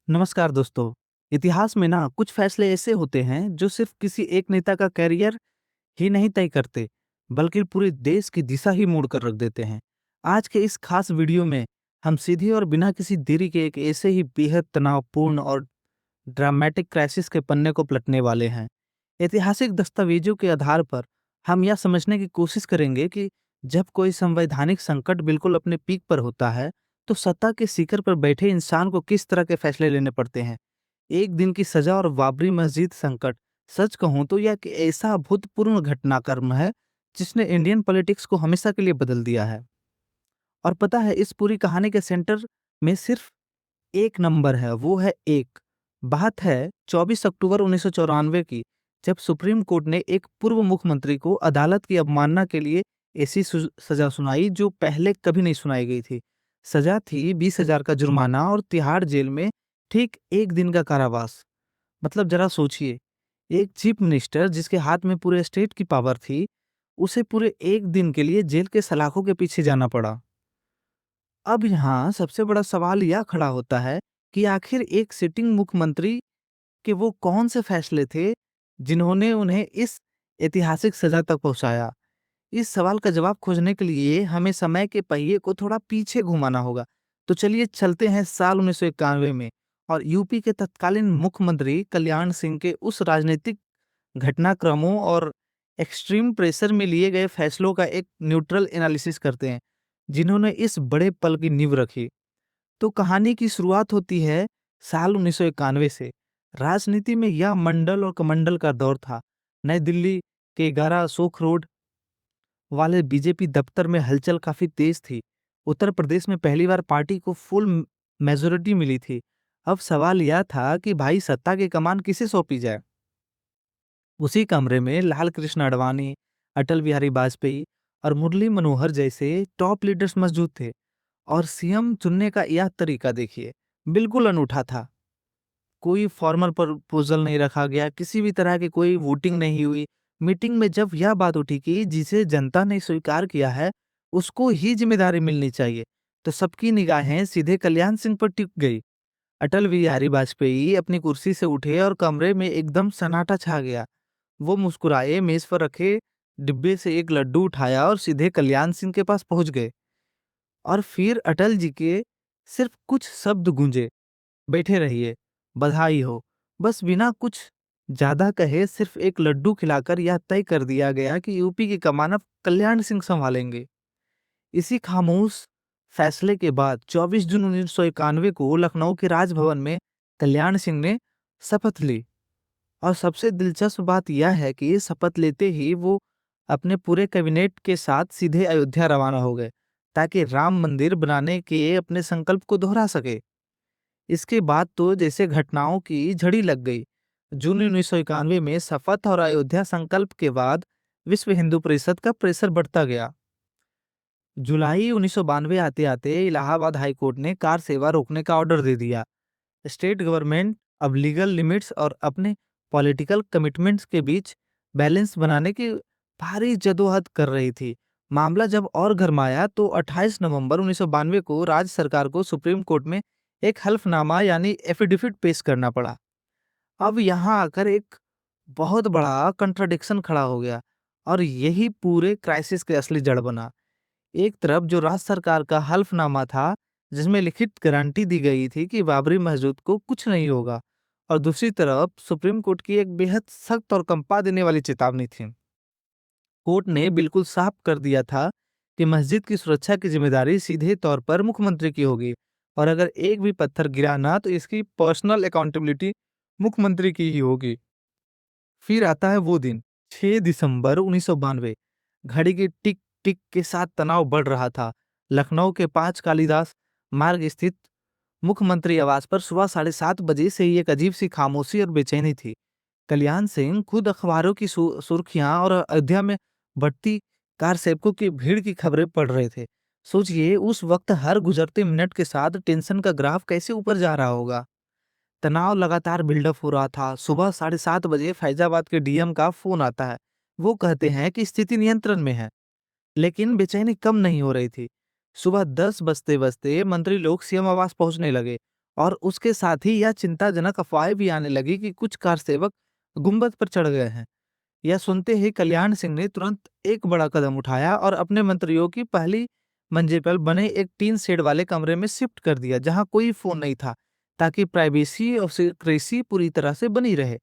नमस्कार दोस्तों। इतिहास में ना कुछ फैसले ऐसे होते हैं जो सिर्फ किसी एक नेता का कैरियर ही नहीं तय करते, बल्कि पूरे देश की दिशा ही मोड़ कर रख देते हैं। आज के इस खास वीडियो में हम सीधे और बिना किसी देरी के एक ऐसे ही बेहद तनावपूर्ण और ड्रामेटिक क्राइसिस के पन्ने को पलटने वाले हैं। ऐतिहासिक दस्तावेजों के आधार पर हम यह समझने की कोशिश करेंगे कि जब कोई संवैधानिक संकट बिल्कुल अपने पीक पर होता है, तो सत्ता के शिखर पर बैठे इंसान को किस तरह के फैसले लेने पड़ते हैं। एक दिन की सजा और बाबरी मस्जिद संकट, सच कहूं तो यह एक ऐसा अभूतपूर्व घटनाक्रम है जिसने इंडियन पॉलिटिक्स को हमेशा के लिए बदल दिया है। और पता है, इस पूरी कहानी के सेंटर में सिर्फ एक नंबर है, वो है एक। बात है 24 अक्टूबर 1994 की, जब सुप्रीम कोर्ट ने एक पूर्व मुख्यमंत्री को अदालत की अवमानना के लिए ऐसी सजा सुनाई जो पहले कभी नहीं सुनाई गई थी। सजा थी 20,000 का जुर्माना और तिहाड़ जेल में ठीक एक दिन का कारावास। मतलब जरा सोचिए, एक चीफ मिनिस्टर जिसके हाथ में पूरे स्टेट की पावर थी, उसे पूरे एक दिन के लिए जेल के सलाखों के पीछे जाना पड़ा। अब यहाँ सबसे बड़ा सवाल यह खड़ा होता है कि आखिर एक सिटिंग मुख्यमंत्री के वो कौन से फैसले थे जिन्होंने उन्हें इस ऐतिहासिक सजा तक पहुंचाया। इस सवाल का जवाब खोजने के लिए हमें समय के पहिए को थोड़ा पीछे घुमाना होगा। तो चलिए चलते हैं साल 1991 में और यूपी के तत्कालीन मुख्यमंत्री कल्याण सिंह के उस राजनीतिक घटनाक्रमों और एक्सट्रीम प्रेशर में लिए गए फैसलों का एक न्यूट्रल एनालिसिस करते हैं जिन्होंने इस बड़े पल की नींव रखी। तो कहानी की शुरुआत होती है साल 1991 से। राजनीति में यह मंडल और कमंडल का दौर था। नई दिल्ली के 11 अशोक रोड वाले बीजेपी दफ्तर में हलचल काफी तेज थी। उत्तर प्रदेश में पहली बार पार्टी को फुल मेजोरिटी मिली थी। अब सवाल यह था कि भाई सत्ता की कमान किसे सौंपी जाए। उसी कमरे में लाल कृष्ण आडवाणी, अटल बिहारी वाजपेयी और मुरली मनोहर जैसे टॉप लीडर्स मौजूद थे। और सीएम चुनने का यह तरीका देखिए, बिल्कुल अनूठा था। कोई फॉर्मल प्रपोजल नहीं रखा गया, किसी भी तरह की कोई वोटिंग नहीं हुई। मीटिंग में जब यह बात उठी कि जिसे जनता ने स्वीकार किया है उसको ही जिम्मेदारी मिलनी चाहिए, तो सबकी निगाहें सीधे कल्याण सिंह पर टिक गई। अटल बिहारी वाजपेयी अपनी कुर्सी से उठे और कमरे में एकदम सन्नाटा छा गया। वो मुस्कुराए, मेज पर रखे डिब्बे से एक लड्डू उठाया और सीधे कल्याण सिंह के पास पहुंच गए। और फिर अटल जी के सिर्फ कुछ शब्द गूंजे, बैठे रहिए, बधाई हो। बस बिना कुछ ज्यादा कहे सिर्फ एक लड्डू खिलाकर यह तय कर दिया गया कि यूपी की कमान अब कल्याण सिंह संभालेंगे। इसी खामोश फैसले के बाद 24 जून 1991 को लखनऊ के राजभवन में कल्याण सिंह ने शपथ ली। और सबसे दिलचस्प बात यह है कि शपथ लेते ही वो अपने पूरे कैबिनेट के साथ सीधे अयोध्या रवाना हो गए, ताकि राम मंदिर बनाने के अपने संकल्प को दोहरा सके। इसके बाद तो जैसे घटनाओं की झड़ी लग गई। जून 1991 में शपथ और अयोध्या संकल्प के बाद विश्व हिंदू परिषद का प्रेशर बढ़ता गया। जुलाई 1992 आते आते इलाहाबाद हाई कोर्ट ने कार सेवा रोकने का ऑर्डर दे दिया। स्टेट गवर्नमेंट अब लीगल लिमिट्स और अपने पॉलिटिकल कमिटमेंट्स के बीच बैलेंस बनाने की भारी जदोजहद कर रही थी। मामला जब और गरमाया तो 28 नवंबर 1992 को राज्य सरकार को सुप्रीम कोर्ट में एक हल्फनामा यानी एफिडेविट पेश करना पड़ा। अब यहाँ आकर एक बहुत बड़ा कंट्राडिक्शन खड़ा हो गया और यही पूरे क्राइसिस के असली जड़ बना। एक तरफ जो राज्य सरकार का हल्फनामा था, जिसमें लिखित गारंटी दी गई थी कि बाबरी मस्जिद को कुछ नहीं होगा, और दूसरी तरफ सुप्रीम कोर्ट की एक बेहद सख्त और कंपा देने वाली चेतावनी थी। कोर्ट ने बिल्कुल साफ कर दिया था कि मस्जिद की सुरक्षा की जिम्मेदारी सीधे तौर पर मुख्यमंत्री की होगी, और अगर एक भी पत्थर गिरा ना तो इसकी पर्सनल अकाउंटेबिलिटी मुख्यमंत्री की ही होगी। फिर आता है वो दिन, 6 दिसंबर 1992। घड़ी की टिक टिक के साथ तनाव बढ़ रहा था। लखनऊ के 5 कालिदास मार्ग स्थित मुख्यमंत्री आवास पर सुबह 7:30 बजे से ही एक अजीब सी खामोशी और बेचैनी थी। कल्याण सिंह खुद अखबारों की सुर्खियां और अयोध्या में बढ़ती कार सेवकों की भीड़ की खबरें पढ़ रहे थे। सोचिए, उस वक्त हर गुजरते मिनट के साथ टेंशन का ग्राफ कैसे ऊपर जा रहा होगा। तनाव लगातार बिल्डअप हो रहा था। सुबह 7:30 बजे फैजाबाद के डीएम का फोन आता है। वो कहते हैं कि स्थिति नियंत्रण में है, लेकिन बेचैनी कम नहीं हो रही थी। सुबह 10 बजते बजते मंत्री लोग सीएम आवास पहुंचने लगे और उसके साथ ही यह चिंताजनक अफवाहें भी आने लगी कि कुछ कार सेवक गुंबद पर चढ़ गए हैं। यह सुनते ही कल्याण सिंह ने तुरंत एक बड़ा कदम उठाया और अपने मंत्रियों की पहली मंजिल पर बने एक टीन शेड वाले कमरे में शिफ्ट कर दिया, जहां कोई फोन नहीं था, ताकि प्राइवेसी और सिक्रेसी पूरी तरह से बनी रहे।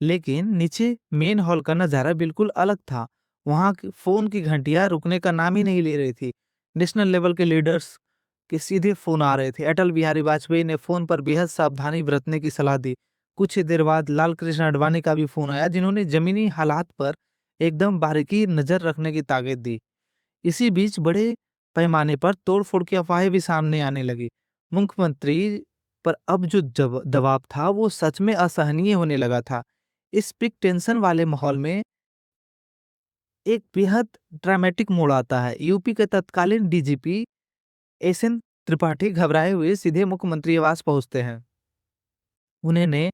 लेकिन नीचे मेन हॉल का नजारा बिल्कुल अलग था। वहां फोन की घंटियां रुकने का नाम ही नहीं ले रही थी। नेशनल लेवल के लीडर्स के सीधे फोन आ रहे थे। अटल बिहारी वाजपेयी ने फोन पर बेहद सावधानी बरतने की सलाह दी। कुछ ही देर बाद लाल कृष्ण आडवाणी का भी फोन आया, जिन्होंने जमीनी हालात पर एकदम बारीकी नजर रखने की ताकत दी। इसी बीच बड़े पैमाने पर तोड़फोड़ की अफवाहें भी सामने आने लगी। मुख्यमंत्री पर अब जो दबाव था वो सच में असहनीय होने लगा था। इस पीक टेंशन वाले माहौल में एक बेहद ड्रामेटिक मोड़ आता है। यूपी के तत्कालीन डीजीपी एसएन त्रिपाठी घबराए हुए सीधे मुख्यमंत्री आवास पहुंचते हैं। उन्होंने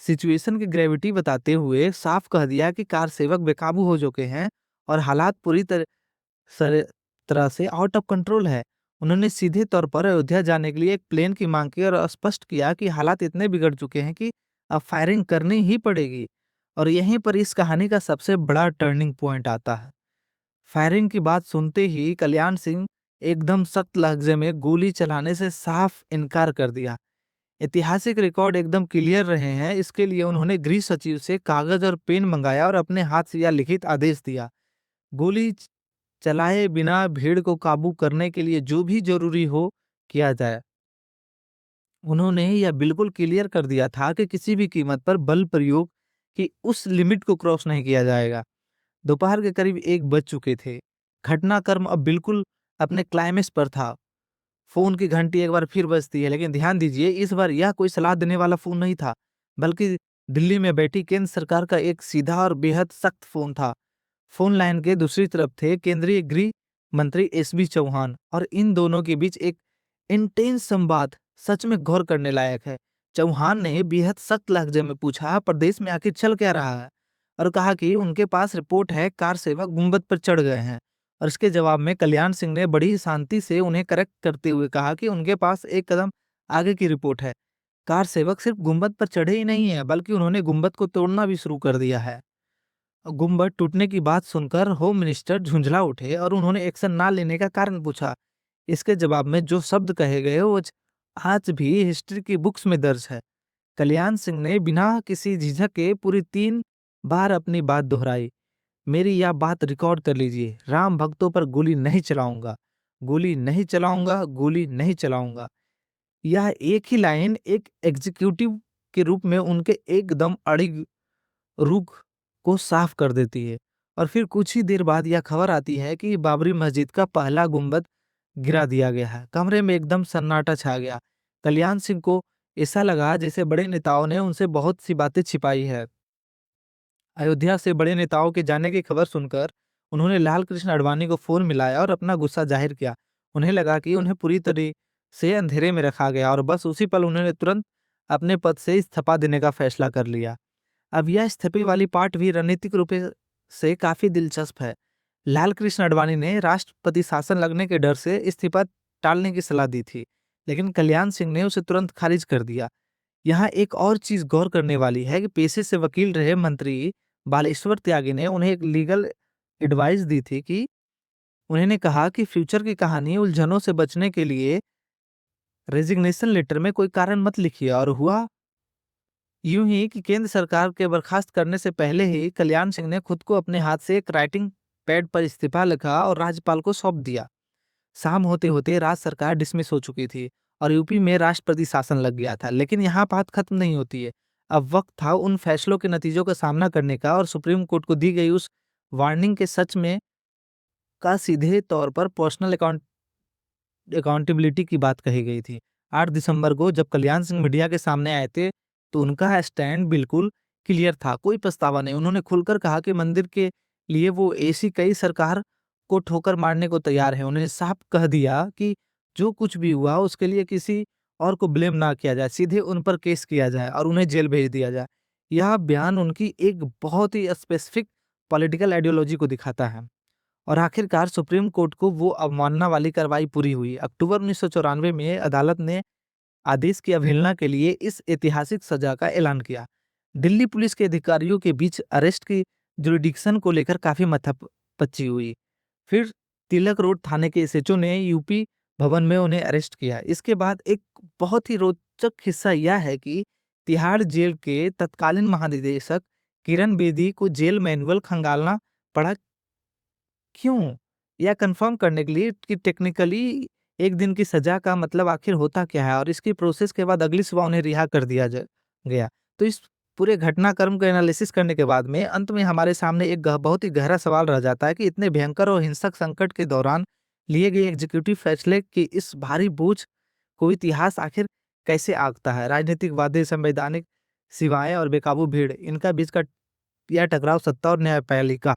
सिचुएशन की ग्रेविटी बताते हुए साफ कह दिया कि कार सेवक बेकाबू हो चुके हैं और हालात पूरी तरह से आउट ऑफ कंट्रोल है। उन्होंने सीधे तौर पर अयोध्या जाने के लिए एक प्लेन की मांग की और स्पष्ट किया कि हालात इतने बिगड़ चुके हैं कि अब फायरिंग करनी ही पड़ेगी। और यहीं पर इस कहानी का सबसे बड़ा टर्निंग पॉइंट आता है। फायरिंग की बात सुनते ही कल्याण सिंह एकदम सख्त लहजे में गोली चलाने से साफ इनकार कर दिया। ऐतिहासिक रिकॉर्ड एकदम क्लियर रहे हैं, इसके लिए उन्होंने गृह सचिव से कागज और पेन मंगाया और अपने हाथ से यह लिखित आदेश दिया, गोली चलाए बिना भीड़ को काबू करने के लिए जो भी जरूरी हो किया जाए। उन्होंने यह बिल्कुल क्लियर कर दिया था कि किसी भी कीमत पर बल प्रयोग की उस लिमिट को क्रॉस नहीं किया जाएगा। दोपहर के करीब 1 बज चुके थे। घटनाक्रम अब बिल्कुल अपने क्लाइमेक्स पर था। फोन की घंटी एक बार फिर बजती है, लेकिन ध्यान दीजिए, इस बार यह कोई सलाह देने वाला फोन नहीं था, बल्कि दिल्ली में बैठी केंद्र सरकार का एक सीधा और बेहद सख्त फोन था। फोन लाइन के दूसरी तरफ थे केंद्रीय गृह मंत्री एसबी चौहान, और इन दोनों के बीच एक इंटेंस संवाद सच में गौर करने लायक है। चौहान ने बेहद सख्त लहजे में पूछा, प्रदेश में आखिर चल क्या रहा है, और कहा कि उनके पास रिपोर्ट है कार सेवक गुंबद पर चढ़ गए हैं। और इसके जवाब में कल्याण सिंह ने बड़ी शांति से उन्हें करेक्ट करते हुए कहा कि उनके पास एक कदम आगे की रिपोर्ट है। कार सेवक सिर्फ गुंबद पर चढ़े ही नहीं है, बल्कि उन्होंने गुंबद को तोड़ना भी शुरू कर दिया है। गुंबद टूटने की बात सुनकर होम मिनिस्टर झुंझला उठे और उन्होंने एक्शन ना लेने का कारण पूछा। इसके जवाब में जो शब्द कहे गए वो आज भी हिस्ट्री की बुक्स में दर्ज है। कल्याण सिंह ने बिना किसी झिझक के पूरी 3 बार अपनी बात दोहराई। मेरी यह बात रिकॉर्ड कर लीजिए, राम भक्तों पर गोली नहीं चलाऊंगा, गोली नहीं चलाऊंगा, गोली नहीं चलाऊंगा। यह एक ही लाइन एक एग्जीक्यूटिव के रूप में उनके एकदम अड़िग रुख को साफ कर देती है। और फिर कुछ ही देर बाद यह खबर आती है कि बाबरी मस्जिद का पहला गुंबद गिरा दिया गया है। कमरे में एकदम सन्नाटा छा गया। कल्याण सिंह को ऐसा लगा जैसे बड़े नेताओं ने उनसे बहुत सी बातें छिपाई है। अयोध्या से बड़े नेताओं के जाने की खबर सुनकर उन्होंने लाल कृष्ण आडवाणी को फोन मिलाया और अपना गुस्सा जाहिर किया। उन्हें लगा कि उन्हें पूरी तरह से अंधेरे में रखा गया और बस उसी पल उन्होंने तुरंत अपने पद से इस्तीफा देने का फैसला कर लिया। अब यह इस्तीफे वाली पार्ट भी रणनीतिक रूप से काफी दिलचस्प है। लाल कृष्ण आडवाणी ने राष्ट्रपति शासन लगने के डर से इस्तीफा टालने की सलाह दी थी, लेकिन कल्याण सिंह ने उसे तुरंत खारिज कर दिया। यहाँ एक और चीज गौर करने वाली है कि पेशे से वकील रहे मंत्री बालेश्वर त्यागी ने उन्हें एक लीगल एडवाइस दी थी कि उन्होंने कहा कि फ्यूचर की कहानी उलझनों से बचने के लिए रेजिग्नेशन लेटर में कोई कारण मत लिखिए। और हुआ यूं ही कि केंद्र सरकार के बर्खास्त करने से पहले ही कल्याण सिंह ने खुद को अपने हाथ से एक राइटिंग पैड पर इस्तीफा लिखा और राज्यपाल को सौंप दिया। शाम होते होते राज्य सरकार डिसमिस हो चुकी थी और यूपी में राष्ट्रपति शासन लग गया था। लेकिन यहाँ बात खत्म नहीं होती है। अब वक्त था उन फैसलों के नतीजों का सामना करने का, और सुप्रीम कोर्ट को दी गई उस वार्निंग के सच में का सीधे तौर पर पर्सनल अकाउंटेबिलिटी की बात कही गई थी। 8 दिसंबर को जब कल्याण सिंह मीडिया के सामने आए थे तो उनका स्टैंड बिल्कुल क्लियर था, कोई पछतावा नहीं। उन्होंने खुलकर कहा कि मंदिर के लिए वो ऐसी कई सरकार को ठोकर मारने को तैयार है। उन्होंने साफ कह दिया कि जो कुछ भी हुआ उसके लिए किसी और को ब्लेम ना किया जाए, सीधे उन पर केस किया जाए और उन्हें जेल भेज दिया जाए। यह बयान उनकी एक बहुत ही स्पेसिफिक पॉलिटिकल आइडियोलॉजी को दिखाता है। और आखिरकार सुप्रीम कोर्ट को वो अवमानना वाली कार्रवाई पूरी हुई। अक्टूबर 1994 में अदालत ने आदेश की अवहेलना के लिए इस ऐतिहासिक सजा का ऐलान किया। दिल्ली पुलिस के अधिकारियों के बीच अरेस्ट की जुरिडिक्शन को लेकर काफी माथापच्ची हुई। फिर तिलक रोड थाने के एसएचओ ने यूपी भवन में उन्हें अरेस्ट किया। इसके बाद एक बहुत ही रोचक हिस्सा यह है कि तिहाड़ जेल के तत्कालीन महानिदेशक किरण बेदी को जेल मैनुअल खंगालना पड़ा। क्यों? यह कंफर्म करने के लिए कि टेक्निकली 1 दिन की सज़ा का मतलब आखिर होता क्या है और इसकी प्रोसेस के बाद अगली सुबह उन्हें रिहा कर दिया ज गया। तो इस पूरे घटनाक्रम को एनालिसिस करने के बाद में अंत में हमारे सामने एक बहुत ही गहरा सवाल रह जाता है कि इतने भयंकर और हिंसक संकट के दौरान लिए गए एग्जीक्यूटिव फैसले की इस भारी बोझ को इतिहास आखिर कैसे आंकता है? राजनीतिक वादे, संवैधानिक सीमाएँ और बेकाबू भीड़, इनका बीच का यह टकराव सत्ता और न्यायपालिका